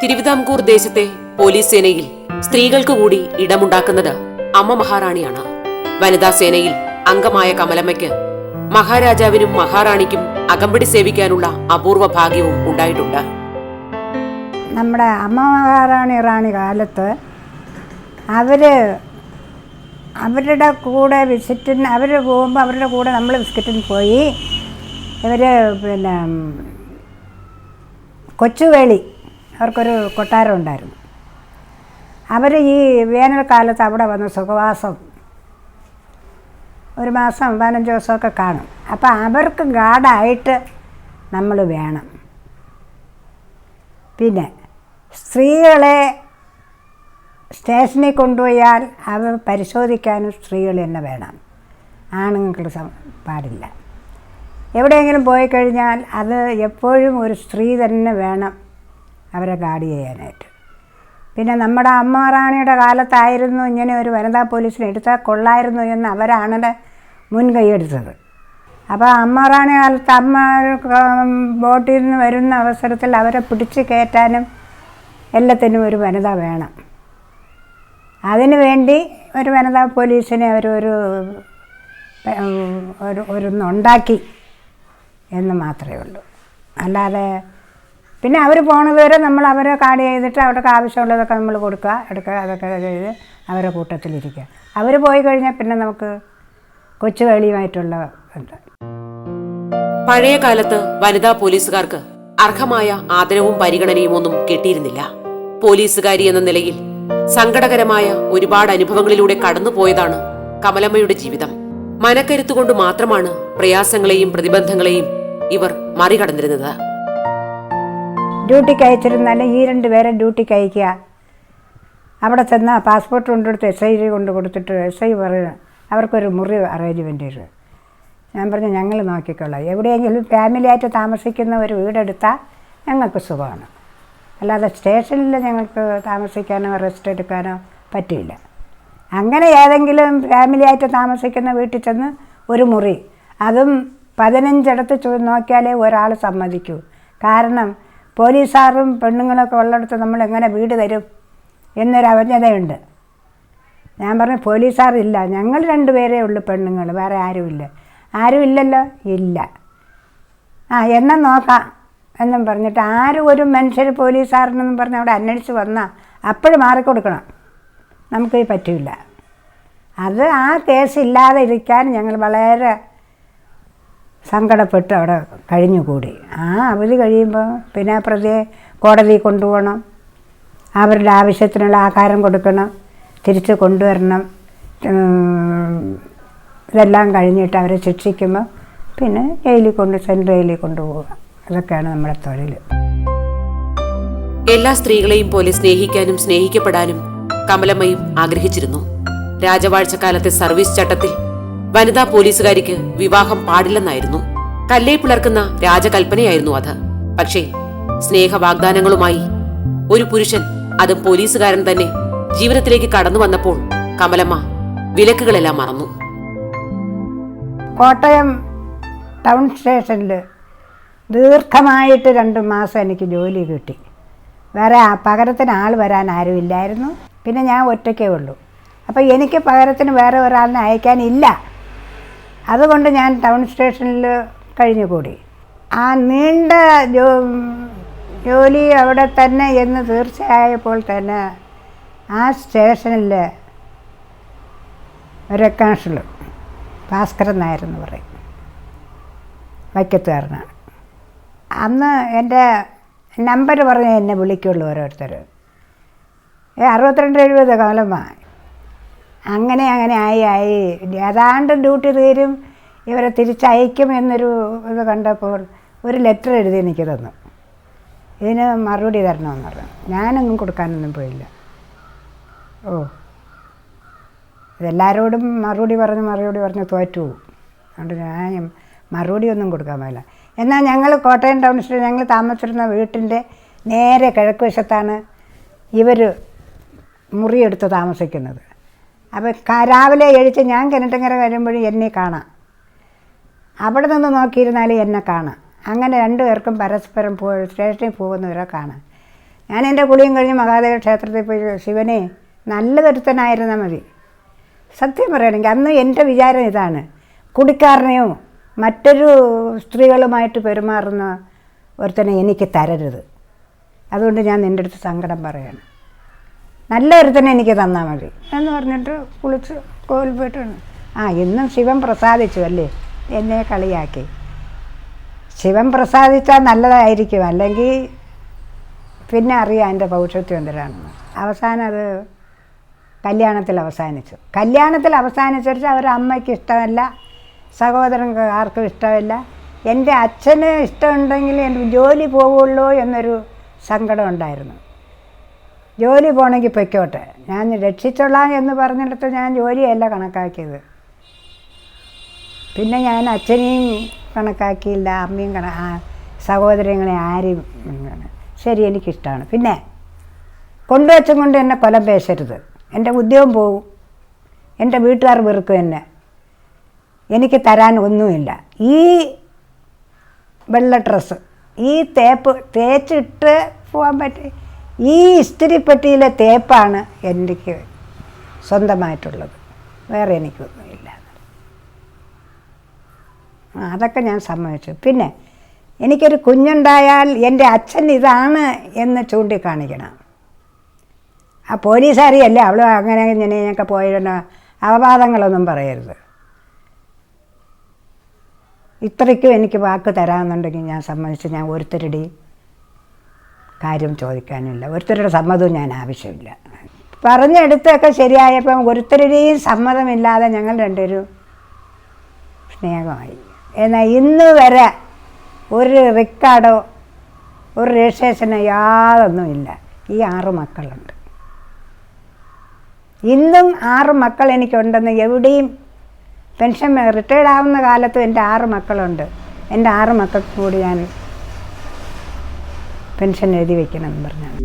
തിരുവിതാംകൂർ ദേശത്തെ പോലീസ് സേനയിൽ സ്ത്രീകൾക്ക് കൂടി ഇടമുണ്ടാക്കുന്നത് അമ്മ മഹാറാണിയാണ്. വനിതാ സേനയിൽ അംഗമായ കമലമ്മയ്ക്ക് മഹാരാജാവിനും മഹാറാണിക്കും അകമ്പടി സേവിക്കാനുള്ള അപൂർവ ഭാഗ്യവും ഉണ്ടായിട്ടുണ്ട്. നമ്മുടെ അമ്മ മഹാറാണി കാലത്ത് അവരുടെ കൂടെ വിസിറ്റിന് അവർ പോകുമ്പോൾ അവരുടെ കൂടെ നമ്മൾ വിസിറ്റിന് പോയി. ഇവർ കൊച്ചുവേളി അവർക്കൊരു കൊട്ടാരം ഉണ്ടായിരുന്നു. അവർ ഈ വേനൽക്കാലത്ത് അവിടെ വന്ന് സുഖവാസം 1 മാസം 15 ദിവസമൊക്കെ കാണും. അപ്പോൾ അവർക്ക് ഗാർഡായിട്ട് നമ്മൾ വേണം. പിന്നെ സ്ത്രീകളെ സ്റ്റേഷനിൽ കൊണ്ടുപോയാൽ അവർ പരിശോധിക്കാനും സ്ത്രീകൾ തന്നെ വേണം, ആണുങ്ങൾക്ക് പാടില്ല. എവിടെയെങ്കിലും പോയി കഴിഞ്ഞാൽ അത് എപ്പോഴും ഒരു സ്ത്രീ തന്നെ വേണം അവരെ ഗാർഡ് ചെയ്യാനായിട്ട്. പിന്നെ നമ്മുടെ അമ്മ റാണിയുടെ കാലത്തായിരുന്നു ഇങ്ങനെ ഒരു വനിതാ പോലീസിനെ എടുത്താൽ കൊള്ളായിരുന്നു എന്ന് അവരാണ് മുൻകൈയെടുത്തത്. അപ്പോൾ അമ്മ റാണി കാലത്ത് അമ്മ ബോട്ടിൽ നിന്ന് വരുന്ന അവസരത്തിൽ അവരെ പിടിച്ച് കയറ്റാനും എല്ലാത്തിനും ഒരു വനിത വേണം. അതിനു വേണ്ടി ഒരു വനിതാ പോലീസിനെ ഉണ്ടാക്കി എന്ന് മാത്രമേ ഉള്ളൂ. അല്ലാതെ പിന്നെ അവർ പോണത് വരെ നമ്മൾ അവരെ കാർഡ് ചെയ്തിട്ട് അവർക്ക് ആവശ്യമുള്ളതൊക്കെ നമ്മൾ എടുക്കുക, അതൊക്കെ ചെയ്ത് അവരെ കൂട്ടത്തിലിരിക്കുക. അവർ പോയി കഴിഞ്ഞാൽ പിന്നെ നമുക്ക് കൊച്ചുവേളിയുമായിട്ടുള്ള ബന്ധം. പഴയ കാലത്ത് വനിതാ പോലീസുകാർക്ക് അർഹമായ ആദരവും പരിഗണനയും ഒന്നും കിട്ടിയിരുന്നില്ല. പോലീസുകാരി എന്ന നിലയിൽ സങ്കടകരമായ ഒരുപാട് അനുഭവങ്ങളിലൂടെ കടന്നുപോയതാണ് കമലമ്മയുടെ ജീവിതം. മനക്കരുത്തുകൊണ്ട് മാത്രമാണ് പ്രയാസങ്ങളെയും പ്രതിബന്ധങ്ങളെയും ഇവർ മറികടന്നിരുന്നത്. ഡ്യൂട്ടിക്ക് അയച്ചിരുന്നാലും ഈ 2 പേരെ ഡ്യൂട്ടിക്ക് അയക്കുക. അവിടെ ചെന്നാൽ പാസ്പോർട്ട് കൊണ്ടെടുത്ത് SI കൊണ്ട് കൊടുത്തിട്ട് SI പറയുക അവർക്കൊരു മുറി അറേഞ്ച്മെൻ്റ് ചെയ്തു. ഞാൻ പറഞ്ഞു ഞങ്ങൾ നോക്കിക്കൊള്ളാം. എവിടെയെങ്കിലും ഫാമിലിയായിട്ട് താമസിക്കുന്ന ഒരു വീടെടുത്താൽ ഞങ്ങൾക്ക് സുഖമാണ്. അല്ലാതെ സ്റ്റേഷനിൽ ഞങ്ങൾക്ക് താമസിക്കാനോ റെസ്റ്റ് എടുക്കാനോ പറ്റില്ല. അങ്ങനെ ഏതെങ്കിലും ഫാമിലിയായിട്ട് താമസിക്കുന്ന വീട്ടിൽ ചെന്ന് ഒരു മുറി, അതും 15 ഇടത്ത് നോക്കിയാലേ ഒരാൾ സമ്മതിക്കൂ. കാരണം പോലീസുകാരും പെണ്ണുങ്ങളൊക്കെ ഉള്ളിടത്ത് നമ്മൾ എങ്ങനെ വീട് തരും എന്നൊരു അവജ്ഞതയുണ്ട്. ഞാൻ പറഞ്ഞു പോലീസുകാരില്ല, ഞങ്ങൾ 2 പേരേ ഉള്ളൂ പെണ്ണുങ്ങൾ, വേറെ ആരുമില്ല. ആരുമില്ലല്ലോ, ഇല്ല. എന്നാൽ നോക്കാം എന്നും പറഞ്ഞിട്ട് ഒരു മനുഷ്യർ പോലീസുകാരനെന്നും പറഞ്ഞ് അവിടെ അന്വേഷിച്ച് വന്നാൽ അപ്പോഴും മാറിക്കൊടുക്കണം. നമുക്ക് പറ്റില്ല. അത് ആ കേസ് ഇല്ലാതെ ഇരിക്കാൻ ഞങ്ങൾ വളരെ സങ്കടപ്പെട്ട് അവിടെ കഴിഞ്ഞുകൂടി. അവധി കഴിയുമ്പോൾ പിന്നെ പ്രതിയെ കോടതിയിൽ കൊണ്ടുപോകണം, അവരുടെ ആവശ്യത്തിനുള്ള ആഹാരം കൊടുക്കണം, തിരിച്ച് കൊണ്ടുവരണം. ഇതെല്ലാം കഴിഞ്ഞിട്ട് അവരെ ശിക്ഷിക്കുമ്പോൾ പിന്നെ സെൻട്രൽ ജയിലിൽ കൊണ്ടുപോവുക. അതൊക്കെയാണ് നമ്മുടെ തൊഴിൽ. എല്ലാ സ്ത്രീകളെയും പോലെ സ്നേഹിക്കാനും സ്നേഹിക്കപ്പെടാനും കമലമ്മയും ആഗ്രഹിച്ചിരുന്നു. രാജവാഴ്ചക്കാലത്തെ സർവീസ് ചട്ടത്തിൽ വനിതാ പോലീസുകാരിക്ക് വിവാഹം പാടില്ലെന്നായിരുന്നു. കല്ലേ പിളർക്കുന്ന രാജകൽപ്പനയായിരുന്നു അത്. പക്ഷേ സ്നേഹവാഗ്ദാനങ്ങളുമായി ഒരു പുരുഷൻ, അതും പോലീസുകാരൻ തന്നെ, ജീവിതത്തിലേക്ക് കടന്നു വന്നപ്പോൾ കമലമ്മ വിലക്കുകളെല്ലാം മറന്നു. കോട്ടയം ടൗൺ സ്റ്റേഷനിൽ ദീർഘമായിട്ട് 2 മാസം എനിക്ക് ജോലി കിട്ടി. വേറെ പകരത്തിന് ആൾ വരാൻ ആരുമില്ലായിരുന്നു. പിന്നെ ഞാൻ ഒറ്റയ്ക്കേ ഉള്ളൂ. അപ്പോൾ എനിക്ക് പകരത്തിന് വേറെ ഒരാളിനെ അയക്കാനില്ല. അതുകൊണ്ട് ഞാൻ ടൗൺ സ്റ്റേഷനിൽ കഴിഞ്ഞുകൂടി. ആ നീണ്ട ജോലി അവിടെ തന്നെ എന്ന് തീർച്ചയായപ്പോൾ തന്നെ ആ സ്റ്റേഷനിൽ ഒരു കാൺസ്റ്റബിൾ ഭാസ്കരൻ നായർ എന്ന് പറയും, വൈക്കത്തുകാരനാണ്. അന്ന് എൻ്റെ നമ്പർ പറഞ്ഞ് എന്നെ വിളിക്കുള്ളൂ ഓരോരുത്തർ. 62-70 കാലമായി. അങ്ങനെ ആയി ഏതാണ്ട് ഡ്യൂട്ടി തീരും, ഇവരെ തിരിച്ചയക്കും എന്നൊരു ഇത് കണ്ടപ്പോൾ ഒരു ലെറ്റർ എഴുതി എനിക്ക് തന്നു. ഇതിന് മറുപടി തരണമെന്ന് പറഞ്ഞു. ഞാനൊന്നും കൊടുക്കാനൊന്നും പോയില്ല. ഇതെല്ലാവരോടും മറുപടി പറഞ്ഞ് തോറ്റു പോകും. അതുകൊണ്ട് ഞാൻ മറുപടി ഒന്നും കൊടുക്കാൻ പോയില്ല. എന്നാൽ ഞങ്ങൾ കോട്ടയം ടൗൺ സ്റ്റേഷൻ ഞങ്ങൾ താമസിച്ചിരുന്ന വീട്ടിൻ്റെ നേരെ കിഴക്ക് വശത്താണ് ഇവർ മുറിയെടുത്ത് താമസിക്കുന്നത്. അപ്പോൾ രാവിലെ എഴുത്ത് ഞാൻ കിണറ്റങ്കര വരുമ്പോഴും എന്നെ കാണാം, അവിടെ നിന്ന് നോക്കിയിരുന്നാലും എന്നെ കാണാം. അങ്ങനെ 2 പേർക്കും പരസ്പരം സ്റ്റേഷനിൽ പോകുന്നവരെ കാണാം. ഞാൻ എൻ്റെ കുളിയും കഴിഞ്ഞ് മഹാദേവ ക്ഷേത്രത്തിൽ പോയി, ശിവനെ നല്ലതൊരുത്തനായിരുന്നാൽ മതി. സത്യം പറയുകയാണെങ്കിൽ അന്ന് എൻ്റെ വിചാരം ഇതാണ്, കുടിക്കാരനെയോ മറ്റൊരു സ്ത്രീകളുമായിട്ട് പെരുമാറുന്ന ഒരുത്തനെ എനിക്ക് തരരുത്. അതുകൊണ്ട് ഞാൻ നിൻ്റെ അടുത്ത് സങ്കടം പറയാണ്, നല്ല ഒരുത്തനെ എനിക്ക് തന്നാൽ മതി എന്ന് പറഞ്ഞിട്ട് കുളിച്ച് കോവിൽ പോയിട്ട് വന്നു. ഇന്നും ശിവൻ പ്രസാദിച്ചു അല്ലേ, എന്നെ കളിയാക്കി. ശിവൻ പ്രസാദിച്ചാൽ നല്ലതായിരിക്കും, അല്ലെങ്കിൽ പിന്നെ അറിയാം എൻ്റെ പൗരുഷത്വം എന്തിനാണെന്ന്. അവസാനം അത് കല്യാണത്തിൽ അവസാനിച്ചു. കല്യാണത്തിൽ അവസാനിച്ചിട്ട് അവരുടെ അമ്മയ്ക്ക് ഇഷ്ടമല്ല, സഹോദരങ്ങൾക്ക് ആർക്കും ഇഷ്ടമല്ല. എൻ്റെ അച്ഛന് ഇഷ്ടമുണ്ടെങ്കിൽ എൻ്റെ ജോലി പോവുള്ളൂ എന്നൊരു സങ്കടം ഉണ്ടായിരുന്നു. ജോലി പോകണമെങ്കിൽ പൊയ്ക്കോട്ടെ, ഞാൻ രക്ഷിച്ചോളാം എന്ന് പറഞ്ഞിടത്ത് ഞാൻ ജോലിയല്ല കണക്കാക്കിയത്. പിന്നെ ഞാൻ അച്ഛനെയും കണക്കാക്കിയില്ല, അമ്മയും സഹോദരങ്ങളെ ആരെയും. ശരി, എനിക്കിഷ്ടമാണ്. പിന്നെ കൊണ്ടുവച്ചും കൊണ്ട് എന്നെ കൊലം പേശരുത്, എൻ്റെ ഉദ്യോഗം പോവും, എൻ്റെ വീട്ടുകാർ വെറുക്കും എന്നെ, എനിക്ക് തരാൻ ഒന്നുമില്ല. ഈ വെള്ള ഡ്രസ്സ്, ഈ തേച്ചിട്ട് പോകാൻ പറ്റി, ഈ ഇസ്തിരിപ്പെട്ടിയിലെ തേപ്പാണ് എനിക്ക് സ്വന്തമായിട്ടുള്ളത്, വേറെ എനിക്കൊന്നുമില്ല. അതൊക്കെ ഞാൻ സമ്മതിച്ചു. പിന്നെ എനിക്കൊരു കുഞ്ഞുണ്ടായാൽ എൻ്റെ അച്ഛൻ ഇതാണ് എന്ന് ചൂണ്ടിക്കാണിക്കണം. ആ പോലീസുകാരിയല്ലേ അവൾ, അങ്ങനെ ഇങ്ങനെയൊക്കെ പോയിരുന്ന അപവാദങ്ങളൊന്നും പറയരുത്. ഇത്രയ്ക്കും എനിക്ക് വാക്ക് തരാമെന്നുണ്ടെങ്കിൽ ഞാൻ സമ്മതിച്ച്, ഞാൻ ഒരുത്തരുടെയും കാര്യം ചോദിക്കാനില്ല, ഒരുത്തരുടെ സമ്മതവും ഞാൻ ആവശ്യമില്ല. പറഞ്ഞെടുത്തൊക്കെ ശരിയായപ്പം ഒരുത്തരുടെയും സമ്മതമില്ലാതെ ഞങ്ങൾ രണ്ടുപേരും സ്നേഹമായി. എന്നാൽ ഇന്ന് വരെ ഒരു റെക്കോർഡോ ഒരു രജിസ്ട്രേഷനോ യാതൊന്നുമില്ല. ഈ 6 മക്കളുണ്ട്. ഇന്നും 6 മക്കൾ എനിക്കുണ്ടെന്ന് എവിടെയും പെൻഷൻ റിട്ടയർഡ് ആവുന്ന കാലത്തും എൻ്റെ 6 മക്കളുണ്ട്. എൻ്റെ 6 മക്കൾക്ക് കൂടി ഞാൻ പെൻഷൻ എഴുതി വയ്ക്കണമെന്ന് പറഞ്ഞാണ്.